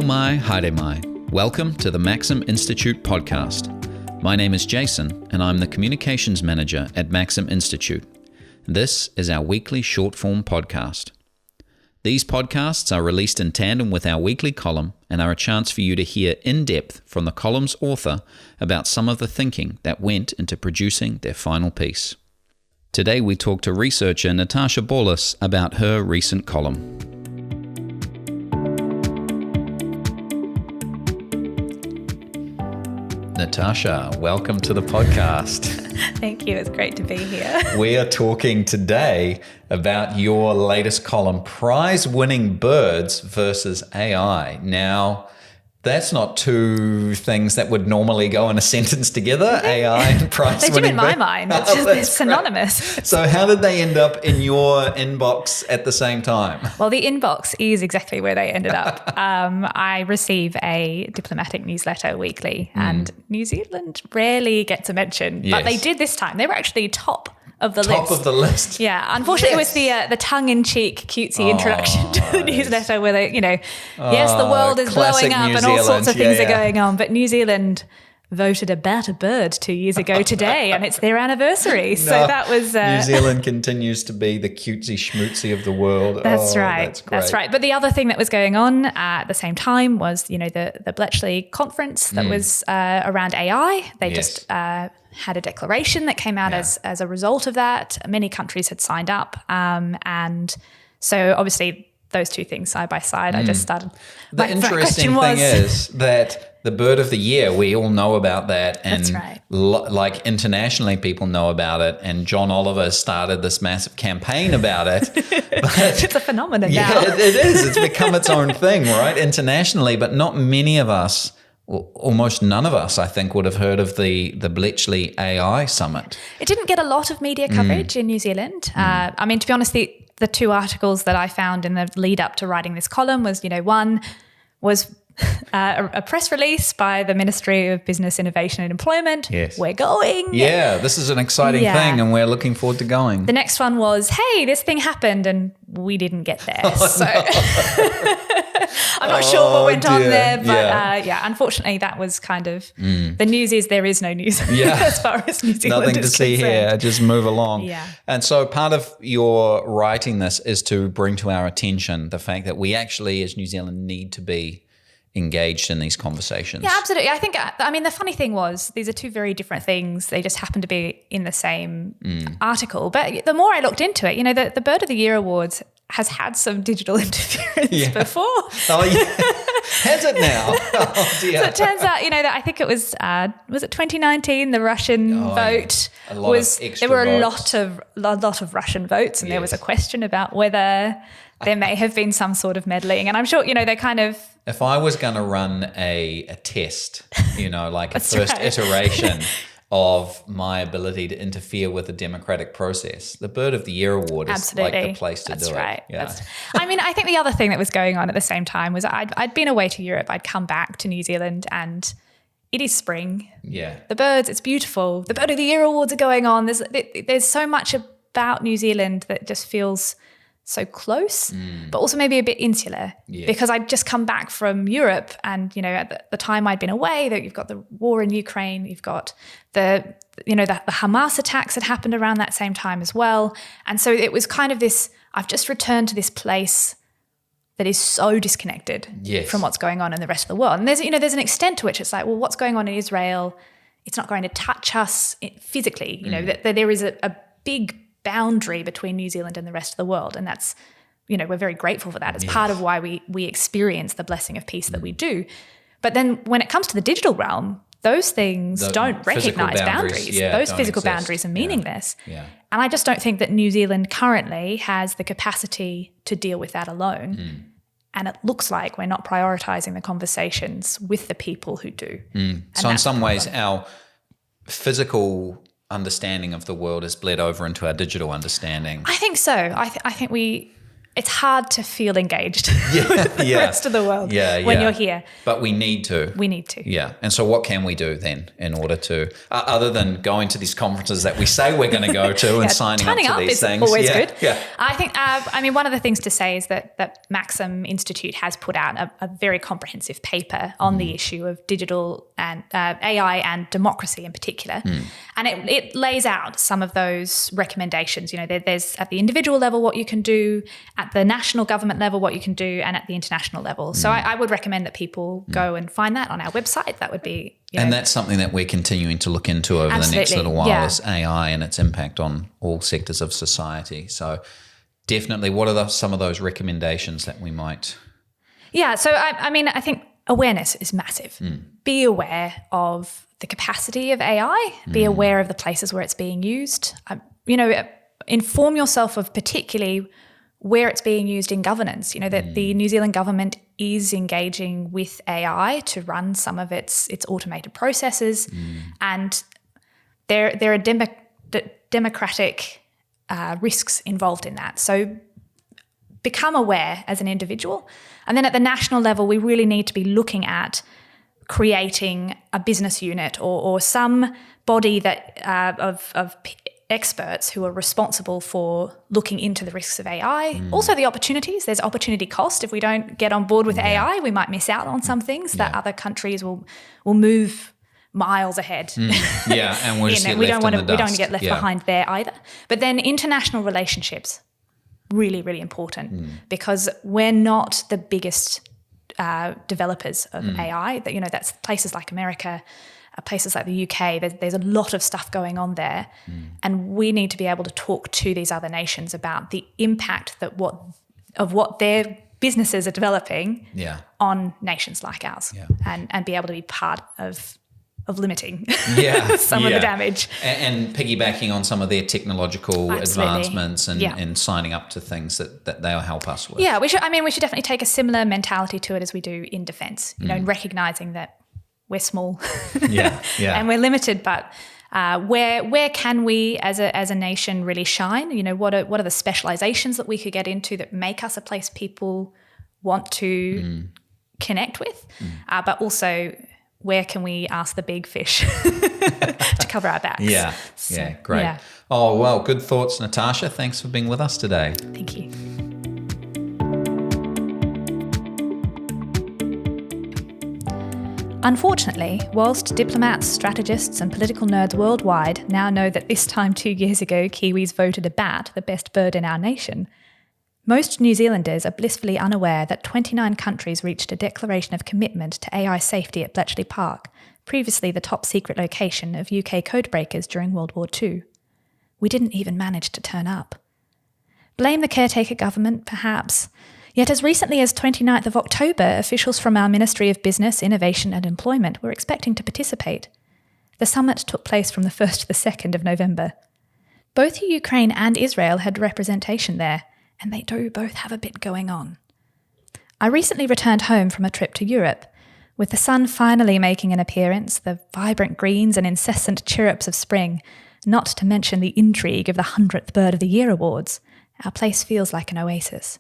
mai, haere mai. Welcome to the Maxim Institute podcast. My name is Jason, and I'm the Communications Manager at Maxim Institute. This is our weekly short-form podcast. These podcasts are released in tandem with our weekly column and are a chance for you to hear in depth from the column's author about some of the thinking that went into producing their final piece. Today we talk to researcher Natasha Baulis about her recent column. Natasha, welcome to the podcast. Thank you. It's great to be here. We are talking today about your latest column, Prizewinning Birds versus AI. Now, that's not two things that would normally go in a sentence together, AI and prize winning. They do in my mind. It's just it's synonymous. Great. So how did they end up in your inbox at the same time? Well, the inbox is exactly where they ended up. I receive a diplomatic newsletter weekly, and New Zealand rarely gets a mention, but they did this time. They were actually top of the list. Top of the list. Yeah. Unfortunately, it was the tongue-in-cheek, cutesy introduction to the newsletter where they, yes, the world is blowing up and all sorts of things are going on, but New Zealand voted about a bird 2 years ago today, and it's their anniversary. So that was... New Zealand continues to be the cutesy schmootsy of the world. That's right. That's right. But the other thing that was going on at the same time was, the Bletchley conference that was around AI. They just had a declaration that came out as a result of that. Many countries had signed up. And so obviously those two things side by side, I just started. The interesting thing is that the bird of the year, we all know about that. And that's right. Like internationally, people know about it. And John Oliver started this massive campaign about it. But it's a phenomenon now. Yeah, it is. It's become its own thing, right? Internationally, but not many of us, almost none of us, I think, would have heard of the Bletchley AI Summit. It didn't get a lot of media coverage in New Zealand. To be honest, the two articles that I found in the lead up to writing this column was, one was a press release by the Ministry of Business, Innovation and Employment. Yes. We're going. Yeah, this is an exciting thing and we're looking forward to going. The next one was, hey, this thing happened and we didn't get there. I'm not sure what went on there, but unfortunately that was kind of the news is there is no news as far as New Zealand Nothing to see here, just move along. Yeah. And so part of your writing this is to bring to our attention the fact that we actually as New Zealand need to be engaged in these conversations. Yeah, absolutely. I think, the funny thing was these are two very different things. They just happen to be in the same article. But the more I looked into it, the Bird of the Year Awards has had some digital interference before. Oh, yeah. Has it now? Oh, dear. So it turns out, that I think it was it 2019, the Russian vote there were a lot of Russian votes, and there was a question about whether there may have been some sort of meddling. And I'm sure, they kind of... If I was going to run a test, like a first iteration of my ability to interfere with the democratic process, the Bird of the Year Award is like the place to do it. Right. Yeah. I think the other thing that was going on at the same time was I'd been away to Europe. I'd come back to New Zealand and it is spring. Yeah. The birds, it's beautiful. The Bird of the Year Awards are going on. There's so much about New Zealand that just feels so close, but also maybe a bit insular because I'd just come back from Europe and, at the time I'd been away, that you've got the war in Ukraine, you've got the Hamas attacks had happened around that same time as well. And so it was kind of this, I've just returned to this place that is so disconnected from what's going on in the rest of the world. And there's an extent to which it's like, well, what's going on in Israel, it's not going to touch us physically, that there is a big boundary between New Zealand and the rest of the world. And that's, we're very grateful for that. It's part of why we experience the blessing of peace that we do. But then when it comes to the digital realm, those things don't recognize boundaries. Those physical boundaries are meaningless. Yeah. And I just don't think that New Zealand currently has the capacity to deal with that alone. And it looks like we're not prioritizing the conversations with the people who do. So in some ways, our physical understanding of the world has bled over into our digital understanding. I think so. I think it's hard to feel engaged with the rest of the world when you're here. But we need to. We need to. Yeah. And so what can we do then in order to, other than going to these conferences that we say we're going to go to and signing up to these things? Always good. Yeah. I think, one of the things to say is that Maxim Institute has put out a very comprehensive paper on the issue of digital and AI and democracy in particular. And it lays out some of those recommendations. There's at the individual level what you can do, at the national government level what you can do, and at the international level. So I would recommend that people go and find that on our website. That would be and that's something that we're continuing to look into over the next little while is AI and its impact on all sectors of society. So definitely, what are some of those recommendations that we might... Yeah, so I think awareness is massive. Be aware of the capacity of AI. Be aware of the places where it's being used. Inform yourself of particularly where it's being used in governance. That the New Zealand government is engaging with AI to run some of its automated processes, and there are democratic risks involved in that. So become aware as an individual. And then at the national level, we really need to be looking at creating a business unit or some body that of experts who are responsible for looking into the risks of AI. Also the opportunities. There's opportunity cost. If we don't get on board with AI, we might miss out on some things that other countries will move miles ahead. And we'll just get we left don't in the dust. We don't get left behind there either. But then international relationships, really, really important because we're not the biggest developers of AI. That's places like America, places like the UK. There's a lot of stuff going on there, and we need to be able to talk to these other nations about the impact of what their businesses are developing on nations like ours, and be able to be part of limiting some of the damage. And piggybacking on some of their technological advancements and signing up to things that they'll help us with. Yeah, we should definitely take a similar mentality to it as we do in defence, recognising that we're small and we're limited, but where can we as a nation really shine? What are the specialisations that we could get into that make us a place people want to connect with, but also where can we ask the big fish to cover our backs? Great. Yeah. Oh, well, good thoughts, Natasha. Thanks for being with us today. Thank you. Unfortunately, whilst diplomats, strategists and political nerds worldwide now know that this time 2 years ago Kiwis voted a bat the best bird in our nation, most New Zealanders are blissfully unaware that 29 countries reached a declaration of commitment to AI safety at Bletchley Park, previously the top secret location of UK codebreakers during World War II. We didn't even manage to turn up. Blame the caretaker government, perhaps. Yet as recently as 29th of October, officials from our Ministry of Business, Innovation and Employment were expecting to participate. The summit took place from the 1st to the 2nd of November. Both Ukraine and Israel had representation there, and they do both have a bit going on. I recently returned home from a trip to Europe. With the sun finally making an appearance, the vibrant greens and incessant chirrups of spring, not to mention the intrigue of the 100th Bird of the Year awards, our place feels like an oasis.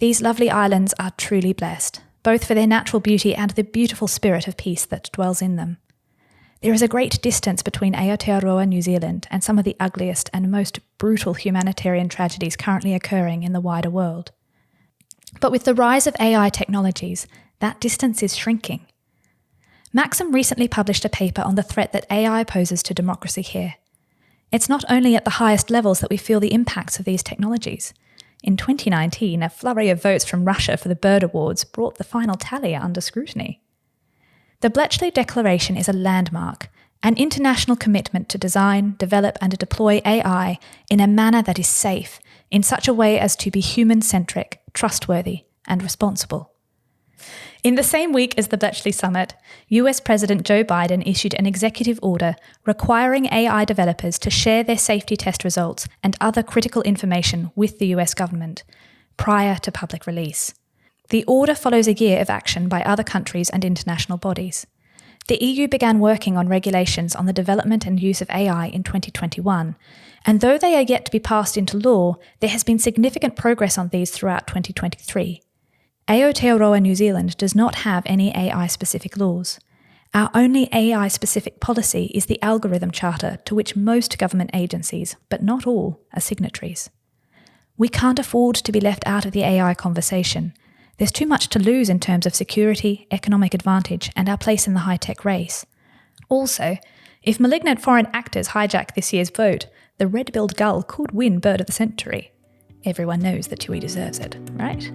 These lovely islands are truly blessed, both for their natural beauty and the beautiful spirit of peace that dwells in them. There is a great distance between Aotearoa, New Zealand, and some of the ugliest and most brutal humanitarian tragedies currently occurring in the wider world. But with the rise of AI technologies, that distance is shrinking. Maxim recently published a paper on the threat that AI poses to democracy here. It's not only at the highest levels that we feel the impacts of these technologies. In 2019, a flurry of votes from Russia for the Bird Awards brought the final tally under scrutiny. The Bletchley Declaration is a landmark, an international commitment to design, develop and deploy AI in a manner that is safe, in such a way as to be human-centric, trustworthy and responsible. In the same week as the Bletchley Summit, US President Joe Biden issued an executive order requiring AI developers to share their safety test results and other critical information with the US government prior to public release. The order follows a year of action by other countries and international bodies. The EU began working on regulations on the development and use of AI in 2021, And though they are yet to be passed into law, there has been significant progress on these throughout 2023. Aotearoa New Zealand does not have any AI-specific laws. Our only AI-specific policy is the Algorithm Charter, to which most government agencies, but not all, are signatories. We can't afford to be left out of the AI conversation. There's too much to lose in terms of security, economic advantage, and our place in the high-tech race. Also, if malignant foreign actors hijack this year's vote, the red-billed gull could win Bird of the Century. Everyone knows that Tui deserves it, right?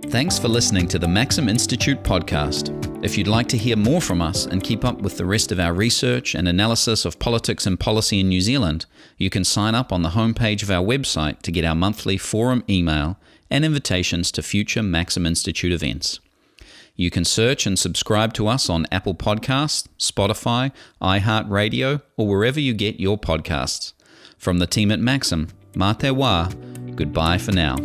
Thanks for listening to the Maxim Institute podcast. If you'd like to hear more from us and keep up with the rest of our research and analysis of politics and policy in New Zealand, you can sign up on the homepage of our website to get our monthly forum email and invitations to future Maxim Institute events. You can search and subscribe to us on Apple Podcasts, Spotify, iHeartRadio, or wherever you get your podcasts. From the team at Maxim, mā te wā, goodbye for now.